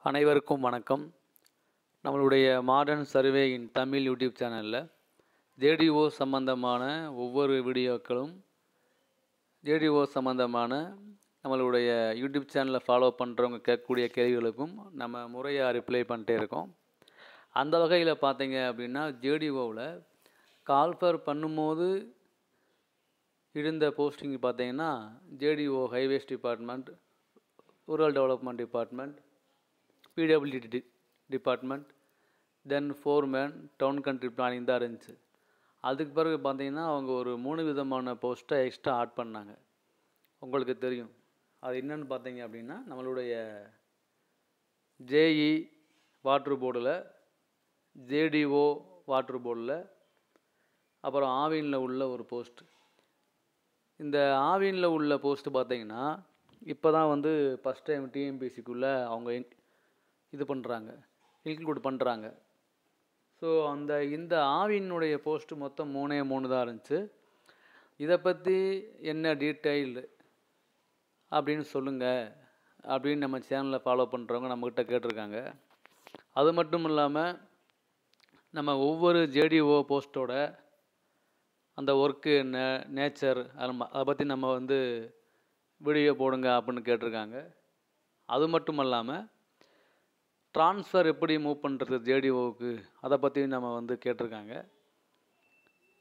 அனைவருக்கும் வணக்கம். நம்மளுடைய மாடர்ன் சர்வே இன் தமிழ் யூடியூப் சேனலில் ஜேடிஓ சம்பந்தமான ஒவ்வொரு வீடியோக்களும் ஜேடிஓ சம்பந்தமான நம்மளுடைய யூடியூப் சேனலை ஃபாலோ பண்ணுறவங்க கேட்கக்கூடிய கேள்விகளுக்கும் நம்ம முறையாக ரிப்ளை பண்ணிட்டே இருக்கோம். அந்த வகையில் பார்த்தீங்க அப்படின்னா ஜேடிஓவில் கால்ஃபர் பண்ணும்போது இருந்த போஸ்டிங் பார்த்தீங்கன்னா JTO highways department, rural development department, PWD department, then foreman, town country planning தான் இருந்துச்சு. அதுக்கு பிறகு பார்த்தீங்கன்னா அவங்க ஒரு 3 விதமான போஸ்ட்டை எக்ஸ்ட்ரா ஆட் பண்ணாங்க. உங்களுக்கு தெரியும் அது என்னென்னு பார்த்தீங்க அப்படின்னா நம்மளுடைய ஜேஇ வாட்ரு போர்டில், ஜேடிஓ வாட்ரு போர்டில், அப்புறம் ஆவினில் உள்ள ஒரு போஸ்ட். இந்த ஆவினில் உள்ள போஸ்ட்டு பார்த்தீங்கன்னா இப்போ தான் வந்து ஃபஸ்ட் டைம் டிஎன்பிஎஸ்சிக்குள்ளே அவங்க இது பண்ணுறாங்க, இன்க்ளூட் பண்ணுறாங்க. ஸோ இந்த ஆவினுடைய போஸ்ட்டு மொத்தம் 3 தான் இருந்துச்சு. இதை பற்றி என்ன டீட்டெயில் அப்படின்னு சொல்லுங்கள் அப்படின்னு நம்ம சேனலில் ஃபாலோ பண்ணுறவங்க நம்மக்கிட்ட கேட்டிருக்காங்க. அது மட்டும் இல்லாமல் நம்ம ஒவ்வொரு ஜேடிஓ போஸ்ட்டோட அந்த ஒர்க்கு என்ன, நேச்சர், அதை பற்றி நம்ம வந்து வீடியோ போடுங்க அப்படின்னு கேட்டிருக்காங்க. அது மட்டும் இல்லாமல் ட்ரான்ஸ்ஃபர் எப்படி மூவ் பண்ணுறது ஜேடிஓவுக்கு, அதை பற்றி நம்ம வந்து கேட்டிருக்காங்க.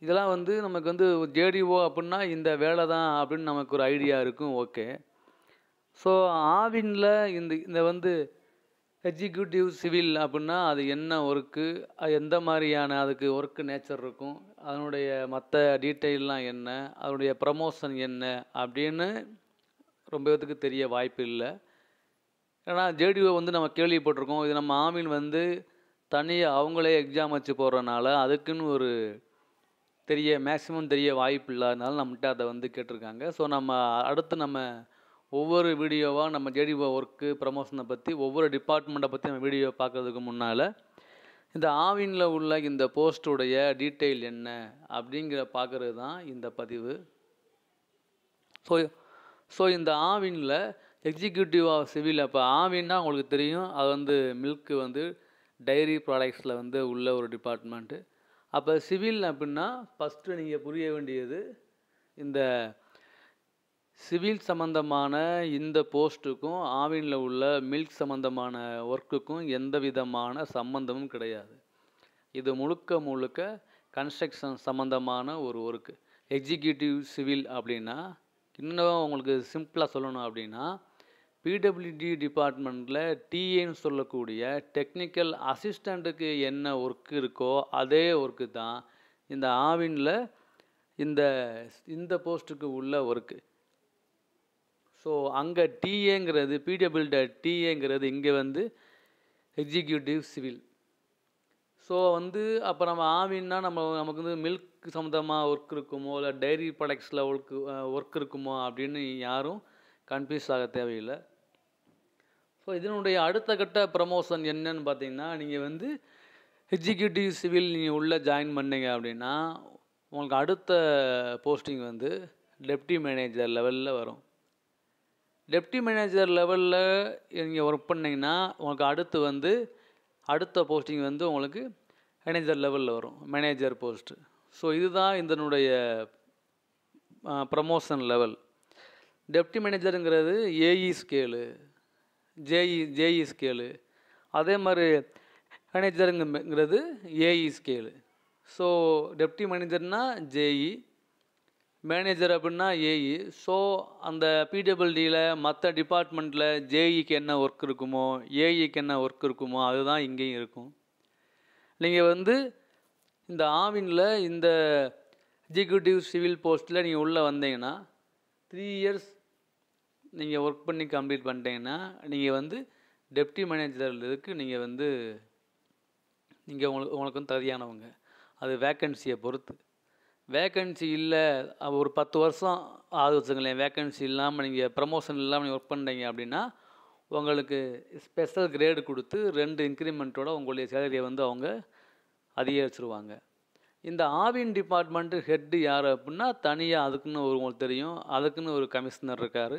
இதெல்லாம் வந்து நமக்கு வந்து ஜேடிஓ அப்படின்னா இந்த வேலை தான் அப்படின்னு நமக்கு ஒரு ஐடியா இருக்கும். ஓகே. ஸோ ஆவினில் இந்த வந்து எக்ஸிக்யூட்டிவ் சிவில் அப்படின்னா அது என்ன ஒர்க்கு, அது எந்த மாதிரியான அதுக்கு ஒர்க்கு நேச்சர் இருக்கும், அதனுடைய மற்ற டீட்டெயிலெலாம் என்ன, அதனுடைய ப்ரமோஷன் என்ன அப்படின்னு ரொம்ப பேத்துக்கு தெரிய வாய்ப்பு இல்லை. ஏன்னா ஜேடிஓ வந்து நம்ம கேள்விப்பட்டிருக்கோம். இது நம்ம ஆவின் வந்து தனியாக அவங்களே எக்ஸாம் வச்சு போடுறதுனால அதுக்குன்னு ஒரு மேக்ஸிமம் தெரிய வாய்ப்பு இல்லாதனால நம்மகிட்ட அதை வந்து கேட்டிருக்காங்க. ஸோ நம்ம அடுத்து நம்ம ஒவ்வொரு வீடியோவாக நம்ம ஜேடிஓ ஒர்க்கு ப்ரமோஷனை பற்றி ஒவ்வொரு டிபார்ட்மெண்ட்டை பற்றி நம்ம வீடியோ பார்க்குறதுக்கு முன்னால் இந்த ஆவினில் உள்ள இந்த போஸ்ட்டுடைய டீட்டெயில் என்ன அப்படிங்கிற பார்க்குறது தான் இந்த பதிவு. ஸோ இந்த ஆவினில் எக்ஸிக்யூட்டிவ் ஆஃப் சிவில், அப்போ ஆவின்னா உங்களுக்கு தெரியும் அது வந்து மில்க்கு வந்து டைரி ப்ராடக்ட்ஸில் வந்து உள்ள ஒரு டிபார்ட்மெண்ட்டு. அப்போ சிவில் அப்படின்னா ஃபஸ்ட்டு நீங்கள் புரிய வேண்டியது இந்த சிவில் சம்மந்தமான இந்த போஸ்ட்டுக்கும் ஆவினில் உள்ள மில்க் சம்மந்தமான ஒர்க்குக்கும் எந்த விதமான சம்மந்தமும் கிடையாது. இது முழுக்க கன்ஸ்ட்ரக்ஷன் சம்மந்தமான ஒரு ஒர்க்கு. எக்ஸிக்யூட்டிவ் சிவில் அப்படின்னா இன்னும் உங்களுக்கு சிம்பிளாக சொல்லணும் அப்படின்னா பிடபிள்யூடி டிபார்ட்மெண்ட்டில் டிஏன்னு சொல்லக்கூடிய டெக்னிக்கல் அசிஸ்டண்ட்டுக்கு என்ன ஒர்க்கு இருக்கோ அதே ஒர்க்கு தான் இந்த ஆவினில் இந்த போஸ்ட்டுக்கு உள்ள ஒர்க்கு. ஸோ அங்கே டிஏங்கிறது பிடபிள்யூடி டிஏங்கிறது இங்கே வந்து எக்ஸிக்யூட்டிவ் சிவில். ஸோ வந்து அப்போ நம்ம ஆவின்னா நமக்கு வந்து மில்க் சம்மந்தமாக ஒர்க் இருக்குமோ இல்லை டைரி ப்ராடக்ட்ஸில் ஒர்க் இருக்குமோ அப்படின்னு யாரும் கன்ஃபியூஸ் ஆக தேவையில்லை. ஸோ இதனுடைய அடுத்த கட்ட ப்ரமோஷன் என்னன்னு பார்த்தீங்கன்னா நீங்கள் வந்து எக்ஸிக்யூட்டிவ் சிவில் நீங்கள் உள்ளே ஜாயின் பண்ணீங்க அப்படின்னா உங்களுக்கு அடுத்த போஸ்டிங் வந்து டெப்டி மேனேஜர் லெவலில் வரும். டெப்டி மேனேஜர் லெவலில் நீங்கள் ஒர்க் பண்ணிங்கன்னா உங்களுக்கு அடுத்த போஸ்டிங் வந்து உங்களுக்கு மேனேஜர் லெவலில் வரும், மேனேஜர் போஸ்ட்டு. ஸோ இதுதான் இதனுடைய ப்ரமோஷன் லெவல். டெப்டி மேனேஜருங்கிறது ஏஇ ஸ்கேலு, ஜேஇ ஸ்கேலு. அதே மாதிரி மேனேஜருங்கிறது ஏஇ ஸ்கேலு. ஸோ டெப்டி மேனேஜர்னால் ஜேஇ, மேனேஜர் அப்படின்னா ஏஇ. ஸோ அந்த பிடபிள்யூடியில் மற்ற டிபார்ட்மெண்ட்டில் ஜேஇக்கு என்ன ஒர்க் இருக்குமோ ஏஇக்கு என்ன ஒர்க் இருக்குமோ அதுதான் இங்கேயும் இருக்கும். நீங்கள் வந்து இந்த ஆவினில் இந்த எக்ஸிக்யூட்டிவ் சிவில் போஸ்ட்டில் நீங்கள் உள்ளே வந்தீங்கன்னா 3 இயர்ஸ் நீங்கள் ஒர்க் பண்ணி கம்ப்ளீட் பண்ணிட்டீங்கன்னா நீங்கள் வந்து டெப்டி மேனேஜர் இதுக்கு நீங்கள் வந்து உங்களுக்கு வந்து தகுதியானவங்க. அது வேக்கன்சியை பொறுத்து. வேக்கன்சி இல்லை ஒரு 10 வருஷம் ஆகுது வச்சுங்களேன், வேக்கன்சி இல்லாமல் நீங்கள் ப்ரமோஷன் இல்லாமல் நீங்கள் ஒர்க் பண்ணுறீங்க அப்படின்னா உங்களுக்கு ஸ்பெஷல் கிரேடு கொடுத்து 2 இன்க்ரிமெண்ட்டோட உங்களுடைய சேலரியை வந்து அவங்க அதிகரிச்சிருவாங்க. இந்த ஆவின் டிபார்ட்மெண்ட்டு ஹெட்டு யார் அப்படின்னா தனியாக அதுக்குன்னு உங்களுக்கு தெரியும், அதுக்குன்னு ஒரு கமிஷனர் இருக்கார்,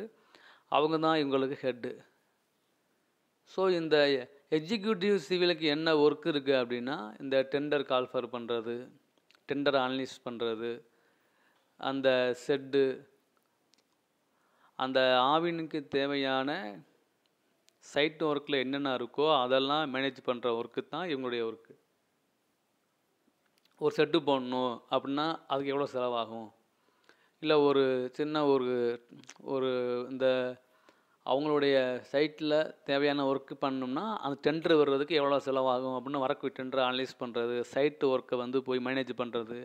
அவங்க தான் இவங்களுக்கு ஹெட்டு. ஸோ இந்த எக்ஸிக்யூட்டிவ் சிவிலுக்கு என்ன ஒர்க் இருக்குது அப்படின்னா, இந்த டெண்டர் கால்ஃபர் பண்ணுறது, டெண்டர் அனலைஸ் பண்ணுறது, அந்த செட்டு, அந்த ஆவினுக்கு தேவையான சைட் ஒர்க்கில் என்னென்ன இருக்கோ அதெல்லாம் மேனேஜ் பண்ணுற ஒர்க்கு தான் இவங்களுடைய ஒர்க்கு. ஒரு செட்டு போடணும் அப்படின்னா அதுக்கு எவ்வளோ செலவாகும், இல்லை ஒரு சின்ன ஒரு இந்த அவங்களுடைய சைட்டில் தேவையான ஒர்க்கு பண்ணோம்னா அந்த டெண்டர் வர்றதுக்கு எவ்வளோ செலவாகும் அப்படின்னு வரக்கூடிய டெண்டரை அனலைஸ் பண்ணுறது, சைட்டு ஒர்க்கை வந்து போய் மேனேஜ் பண்ணுறது,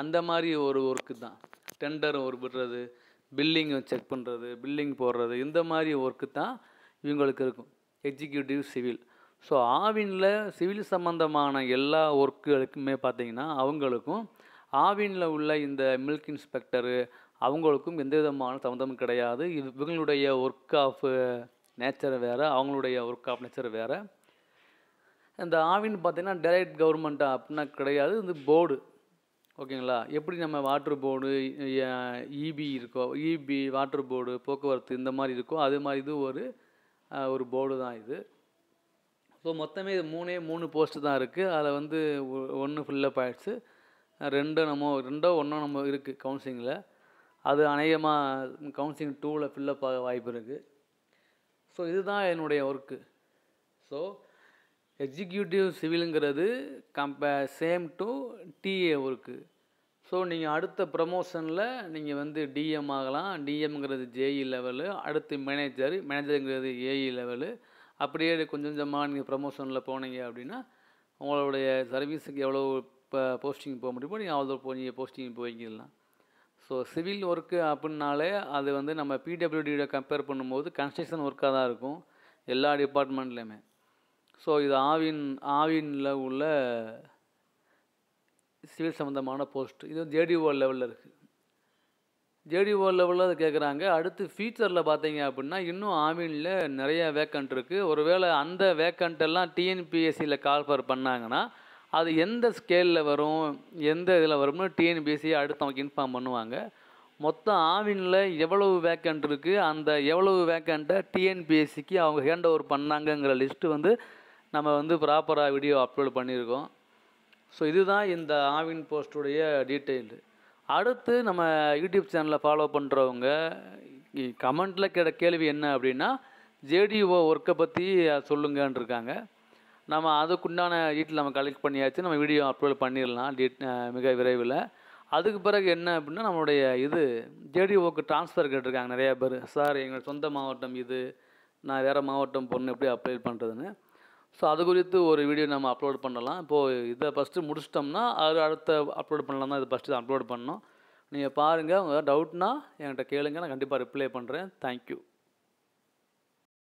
அந்த மாதிரி ஒரு ஒர்க்கு தான். டெண்டர் ஒரு விடுறது, பில்லிங் செக் பண்ணுறது, பில்லிங் போடுறது, இந்த மாதிரி ஒர்க்கு தான் இவங்களுக்கு இருக்கும் எக்ஸிக்யூட்டிவ் சிவில். ஸோ ஆவினில் சிவில் சம்மந்தமான எல்லா ஒர்க்குகளுக்குமே பார்த்திங்கன்னா அவங்களுக்கும் ஆவினில் உள்ள இந்த மில்க் இன்ஸ்பெக்டரு அவங்களுக்கும் எந்த விதமான சம்மந்தமும் கிடையாது. இவங்களுடைய ஒர்க் ஆஃப் நேச்சர் வேறு, அவங்களுடைய ஒர்க் ஆஃப் நேச்சர் வேறு. இந்த ஆவின் பார்த்திங்கன்னா டைரக்ட் கவர்மெண்ட்டா அப்படின்னா கிடையாது, இது போர்டு. ஓகேங்களா? எப்படி நம்ம வாட்ரு போர்டு, இபி இருக்கோ, இபி வாட்ரு போர்டு, போக்குவரத்து இந்த மாதிரி இருக்கோ அது மாதிரி இது ஒரு போர்டு தான் இது. ஸோ மொத்தமே இது மூணு போஸ்ட்டு தான் இருக்குது. அதில் வந்து ஒன்று ஃபில்லப் ஆகிடுச்சு, ரெண்டோ ஒன்றோ நம்ம இருக்குது கவுன்சிலிங்கில். அது அநேகமாக கவுன்சிலிங் 2ல் ஃபில்லப் ஆக வாய்ப்பு இருக்குது. ஸோ இதுதான் என்னுடைய ஒர்க்கு. ஸோ எக்ஸிக்யூட்டிவ் சிவிலுங்கிறது same to TA work. So நீங்கள் அடுத்த ப்ரமோஷனில் நீங்கள் வந்து டிஎம் ஆகலாம். டிஎம்ங்கிறது ஜேஇ லெவலு, அடுத்து மேனேஜருங்கிறது ஏஇ லெவலு. அப்படியே கொஞ்சம் கொஞ்சமாக நீங்கள் ப்ரமோஷனில் போனீங்க அப்படின்னா உங்களுடைய சர்வீஸுக்கு எவ்வளோ போஸ்டிங் போக முடியுமோ நீங்கள் அவ்வளோ போஸ்டிங் போய்க்கிடலாம். ஸோ சிவில் ஒர்க்கு அப்படின்னாலே அது வந்து நம்ம பிடபிள்யூடியோட கம்பேர் பண்ணும்போது கன்ஸ்ட்ரக்ஷன் ஒர்க்காக தான் இருக்கும் எல்லா டிபார்ட்மெண்ட்லேயுமே. ஸோ இது ஆவினில் உள்ள சிவில் சம்மந்தமான போஸ்ட். இது ஜேடிஓ லெவலில் இருக்குது. ஜேடிஓ லெவலில் அதை கேட்குறாங்க. அடுத்து ஃபியூச்சரில் பார்த்தீங்க அப்படின்னா இன்னும் ஆவினில் நிறைய வேக்கண்ட் இருக்குது. ஒருவேளை அந்த வேக்கண்ட்டெல்லாம் டிஎன்பிஎஸ்சியில் கால்ஃபர் பண்ணாங்கன்னா அது எந்த ஸ்கேலில் வரும், எந்த இதில் வரும்னு டிஎன்பிஎஸ்சியை அடுத்து அவங்க இன்ஃபார்ம் பண்ணுவாங்க. மொத்தம் ஆவினில் எவ்வளவு வேக்கண்ட் இருக்குது, அந்த எவ்வளவு வேக்கண்ட்டை டிஎன்பிஎஸ்சிக்கு அவங்க ஹேண்ட் ஓவர் பண்ணாங்கங்கிற லிஸ்ட்டு வந்து நம்ம வந்து ப்ராப்பராக வீடியோ அப்லோட் பண்ணியிருக்கோம். ஸோ இதுதான் இந்த ஆவின் போஸ்ட்டுடைய டீட்டெயிலு. அடுத்து நம்ம யூடியூப் சேனலை ஃபாலோ பண்ணுறவங்க கமெண்ட்டில் கேள்வி என்ன அப்படின்னா ஜேடிஓ ஒர்க்கை பற்றி சொல்லுங்கன்னு இருக்காங்க. நம்ம அதுக்குண்டான டீட்டெயில் நம்ம கலெக்ட் பண்ணியாச்சு, நம்ம வீடியோ அப்லோட் பண்ணிடலாம் மிக விரைவில். அதுக்கு பிறகு என்ன அப்படின்னா நம்மளுடைய ஜேடிஓக்கு ட்ரான்ஸ்ஃபர் கேட்டிருக்காங்க நிறையா பேர். சார் எங்கள் சொந்த மாவட்டம் இது, நான் வேறு மாவட்டம் பொண்ணு எப்படி அப்ளை பண்ணுறதுன்னு. ஸோ அது குறித்து ஒரு வீடியோ நம்ம அப்லோட் பண்ணலாம். இப்போது இதை ஃபஸ்ட்டு முடிச்சிட்டோம்னா அது அடுத்த அப்லோட் பண்ணலாம் தான். இது ஃபஸ்ட்டு அப்லோட் பண்ணோம். நீங்கள் பாருங்கள், உங்கள் டவுட்னா என்கிட்ட கேளுங்க, நான் கண்டிப்பாக ரிப்ளை பண்ணுறேன். தேங்க்யூ.